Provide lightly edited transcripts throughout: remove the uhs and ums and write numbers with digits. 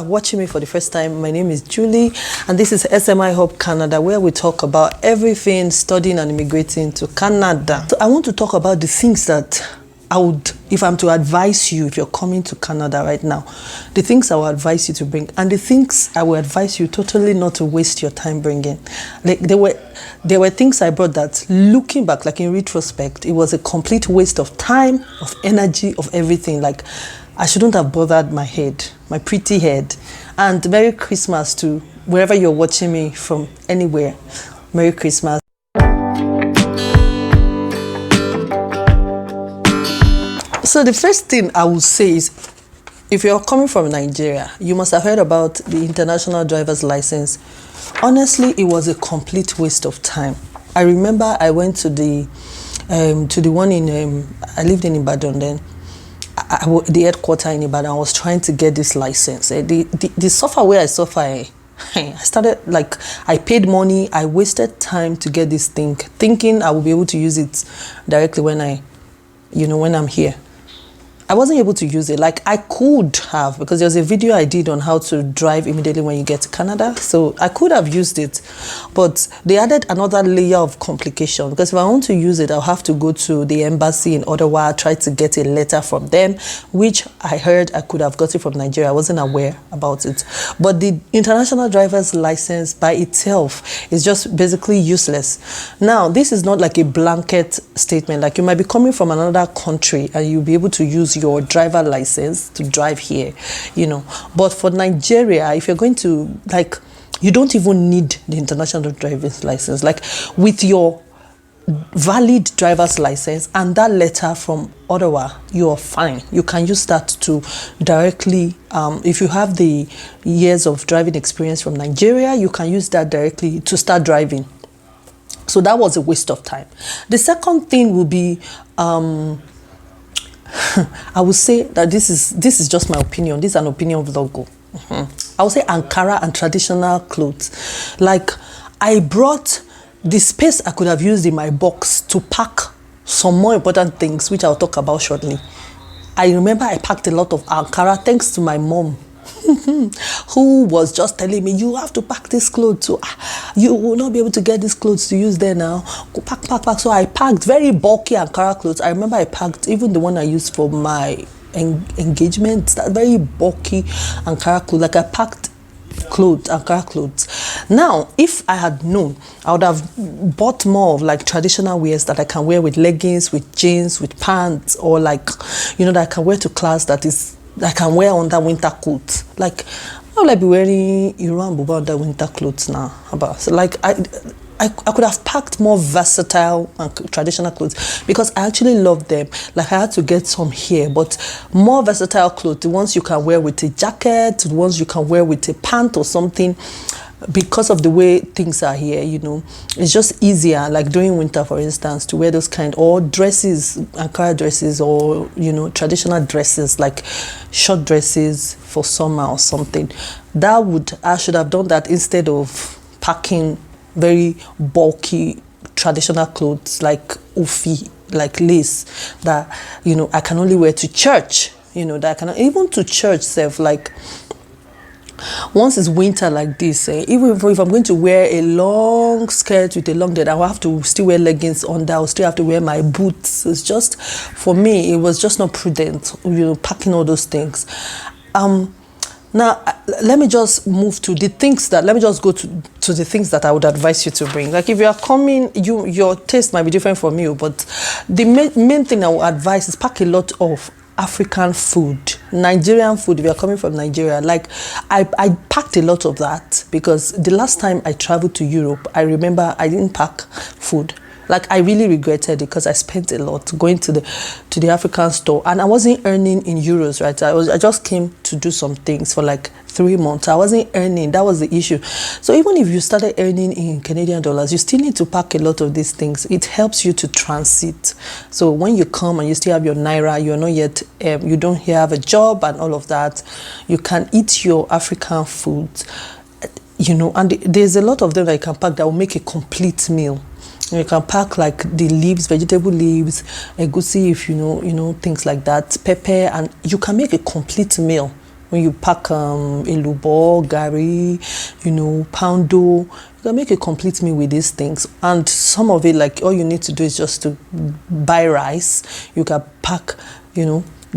Watching me for the first time, my name is Julie, and this is SMI Hub Canada, where we talk about everything studying and immigrating to Canada. So I want to talk about the things that I would, if I'm to advise you, if you're coming to Canada right now, the things I will advise you to bring, and the things I will advise you totally not to waste your time bringing. Like there were things I brought that, looking back, like in retrospect, it was a complete waste of time, of energy, of everything. Like I shouldn't have bothered my head, my pretty head. And Merry Christmas to wherever you're watching me from, anywhere. Merry Christmas. So the first thing I will say is, if you're coming from Nigeria, you must have heard about the international driver's license. Honestly, it was a complete waste of time. I remember I went to the one in, I lived in Ibadan then. The headquarters in Ibadan. I was trying to get this license. The suffer where I suffer, I started, like, I paid money, I wasted time to get this thing, thinking I will be able to use it directly when I'm here. I wasn't able to use it. Like I could have, because there's a video I did on how to drive immediately when you get to Canada. So I could have used it, but they added another layer of complication, because if I want to use it, I'll have to go to the embassy in Ottawa, try to get a letter from them, which I heard I could have got it from Nigeria. I wasn't aware about it. But the international driver's license by itself is just basically useless. Now, this is not like a blanket statement. Like you might be coming from another country and you'll be able to use your driver license to drive here, but for Nigeria, if you're going to, like, you don't even need the international driver's license. Like with your valid driver's license and that letter from Ottawa, you are fine. You can use that to directly, if you have the years of driving experience from Nigeria, you can use that directly to start driving. So that was a waste of time. The second thing will be, I would say that this is just my opinion. This is an opinion vlog. I would say Ankara and traditional clothes. Like I brought the space I could have used in my box to pack some more important things, which I'll talk about shortly. I remember I packed a lot of Ankara thanks to my mom, who was just telling me, you have to pack this clothes, so you will not be able to get these clothes to use there now. Go pack. So I packed very bulky Ankara clothes. I remember I packed even the one I used for my engagement, that very bulky Ankara clothes. Like I packed Ankara clothes. Now, if I had known, I would have bought more of like traditional wears that I can wear with leggings, with jeans, with pants, or like, that I can wear to class, that I can wear under winter coat. Like, how will I be wearing Iran Buba under winter clothes now? So like, I could have packed more versatile and traditional clothes, because I actually love them. Like I had to get some here, but more versatile clothes, the ones you can wear with a jacket, the ones you can wear with a pant or something. Because of the way things are here, it's just easier, like during winter, for instance, to wear those kind, or dresses, Ankara dresses, or, traditional dresses, like short dresses for summer or something. I should have done that instead of packing very bulky traditional clothes like Ufi, like lace, that, I can only wear to church, that I cannot, even to church self, like, once it's winter like this, even if I'm going to wear a long skirt with a long skirt, I will have to still wear leggings under. I'll still have to wear my boots. It's just, for me, it was just not prudent, packing all those things. Now, let me just move to the things that, let me just go to the things that I would advise you to bring. Like if you are coming, your taste might be different from you, but the main thing I would advise is pack a lot of African food, Nigerian food. If you're coming from Nigeria, like I packed a lot of that, because the last time I traveled to Europe, I remember I didn't pack food. Like I really regretted it, because I spent a lot going to the African store, and I wasn't earning in euros, right? I just came to do some things for like 3 months. I wasn't earning. That was the issue. So even if you started earning in Canadian dollars, you still need to pack a lot of these things. It helps you to transit. So when you come and you still have your naira, you're not yet, you don't have a job and all of that, you can eat your African food, and there's a lot of them that you can pack that will make a complete meal. You can pack like the leaves, vegetable leaves, egusi, if you know, things like that, pepper, and you can make a complete meal when you pack elubo, gari, poundo, you can make a complete meal with these things. And some of it, like, all you need to do is just to buy rice. You can pack,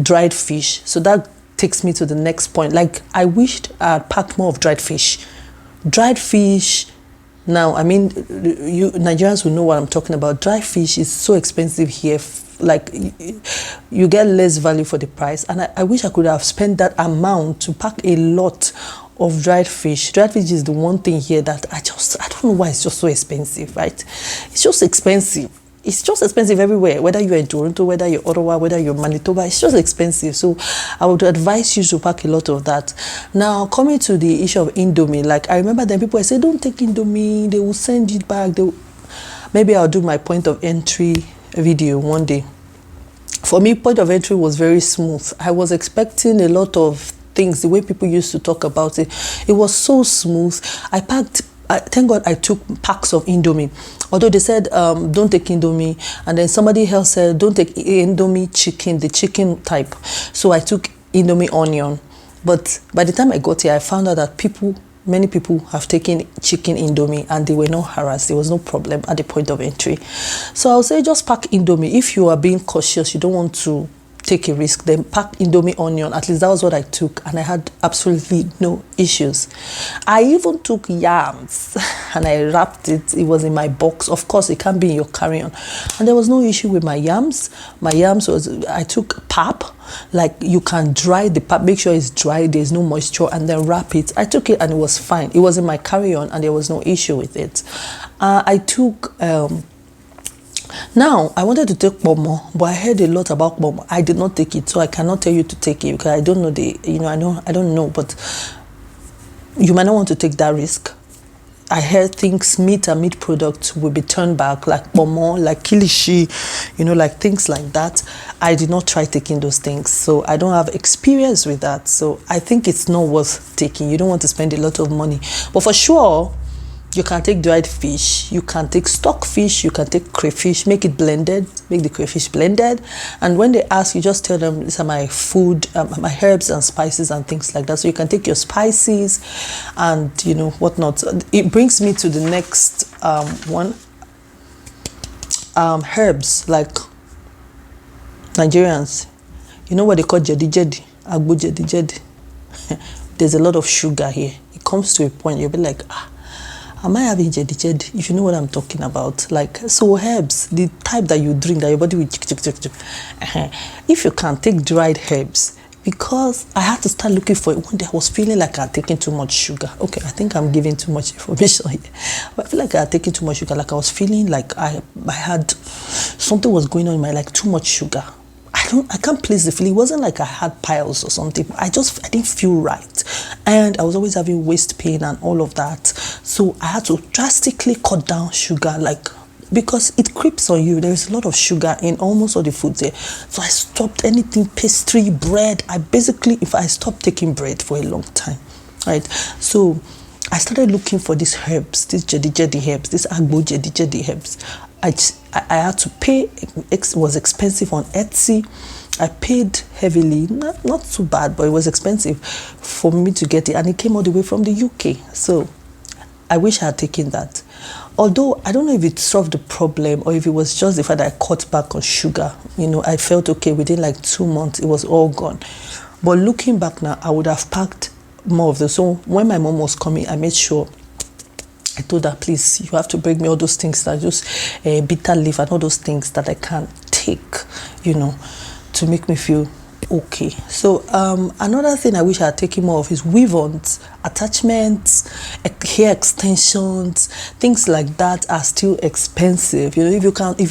dried fish. So that takes me to the next point. Like, I wished I had packed more of dried fish. Dried fish. Now, I mean, you Nigerians will know what I'm talking about. Dry fish is so expensive here. Like, you get less value for the price. And I wish I could have spent that amount to pack a lot of dried fish. Dried fish is the one thing here that I don't know why it's just so expensive, right? It's just expensive. It's just expensive everywhere, whether you're in Toronto, whether you're Ottawa, whether you're Manitoba, it's just expensive. So I would advise you to pack a lot of that. Now, coming to the issue of Indomie, like, I remember then people say, don't take Indomie, they will send it back. Maybe I'll do my point of entry video one day. For me, point of entry was very smooth. I was expecting a lot of things, the way people used to talk about it. It was so smooth. Thank God I took packs of Indomie. Although they said, don't take Indomie. And then somebody else said, don't take Indomie chicken, the chicken type. So I took Indomie onion. But by the time I got here, I found out that many people have taken chicken Indomie and they were not harassed. There was no problem at the point of entry. So I'll say just pack Indomie. If you are being cautious, you don't want to take a risk, then pack Indomie onion. At least that was what I took, and I had absolutely no issues. I even took yams and I wrapped it. It was in my box. Of course, it can't be in your carry-on. And there was no issue with my yams. My yams I took pap. Like, you can dry the pap, make sure it's dry, there's no moisture, and then wrap it. I took it and it was fine. It was in my carry-on and there was no issue with it. I took now, I wanted to take pomo, but I heard a lot about pomo. I did not take it, so I cannot tell you to take it because I don't know I don't know, but you might not want to take that risk. I heard things, meat and meat products will be turned back, like pomo, like kilishi, like things like that. I did not try taking those things, so I don't have experience with that. So I think it's not worth taking. You don't want to spend a lot of money, but for sure, you can take dried fish, you can take stock fish, you can take crayfish, make it blended, make the crayfish blended. And when they ask, you just tell them, these are my food, my herbs and spices and things like that. So you can take your spices and, whatnot. It brings me to the next one. Herbs, like Nigerians, you know what they call jedi, agbo jedi. There's a lot of sugar here. It comes to a point, you'll be like, am I having jedi? If you know what I'm talking about. Like, so herbs, the type that you drink, that your body will if you can take dried herbs, because I had to start looking for it one day. I was feeling like I had taken too much sugar. Okay, I think I'm giving too much information here. But I feel like I had taken too much sugar. Like, I was feeling like I had something was going on in my, like, too much sugar. I can't place the feeling. It wasn't like I had piles or something. I didn't feel right. And I was always having waist pain and all of that. So I had to drastically cut down sugar, like, because it creeps on you. There's a lot of sugar in almost all the foods there. So I stopped anything, pastry, bread. I stopped taking bread for a long time. Right? So I started looking for these herbs, these jedi herbs, these agbo jedi herbs. I had to pay. It was expensive on Etsy. I paid heavily, not too bad, but it was expensive for me to get it, and it came all the way from the UK. So I wish I had taken that. Although I don't know if it solved the problem or if it was just the fact that I cut back on sugar. I felt okay within like 2 months. It was all gone. But looking back now, I would have packed more of those. So when my mom was coming, I made sure. I told her, please, you have to bring me all those things that just bitter leaf and all those things that I can take, to make me feel okay. So another thing I wish I had taken more of is weave-ons, attachments, hair extensions, things like that are still expensive. If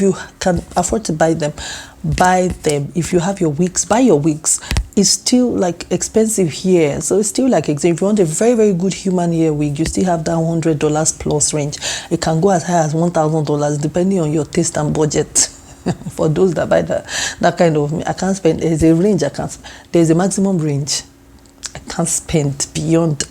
you can afford to buy them, buy them. If you have your wigs, buy your wigs. It's still like expensive here, so it's still like if you want a very, very good human hair wig, you still have that $100 plus range. It can go as high as $1,000 depending on your taste and budget. For those that buy that kind of, I can't spend. There's a range there's a maximum range I can't spend beyond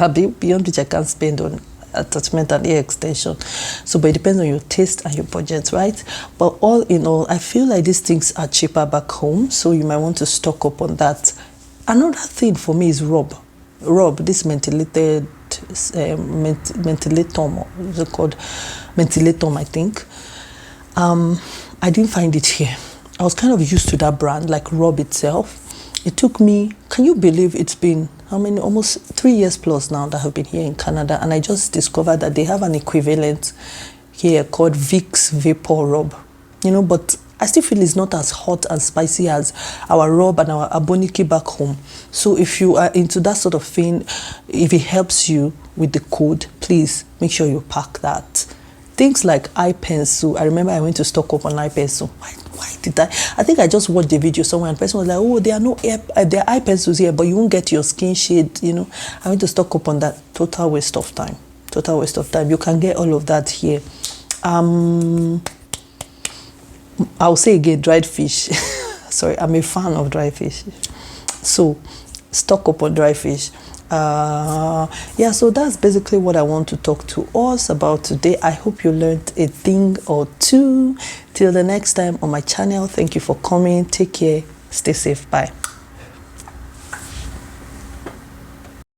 which I can't spend on attachment and hair extension. So, but it depends on your taste and your budget, right? But all in all, I feel like these things are cheaper back home, so you might want to stock up on that. Another thing for me is rub. rub, this mentholated mentholatum, what is it called? Mentholatum, I think. I didn't find it here. I was kind of used to that brand, like rub itself. It took me, can you believe it's been how many, almost 3 years plus now that I've been here in Canada, and I just discovered that they have an equivalent here called Vicks Vapor Rub, you know, but I still feel it's not as hot and spicy as our rub and our aboniki back home. So if you are into that sort of thing, if it helps you with the cold, please make sure you pack that. Things like eye pencil. I remember I went to stock up on eye pencil. Why did I think I just watched the video somewhere and the person was like, oh, there are eye pencils here, but you won't get your skin shade, you know. I went to stock up on that. Total waste of time. Total waste of time. You can get all of that here. I'll say again, dried fish. Sorry, I'm a fan of dried fish. So stock up on dry fish. Yeah, so that's basically what I want to talk to us about today. I hope you learned a thing or two. Till the next time on my channel, thank you for coming. Take care, stay safe, bye.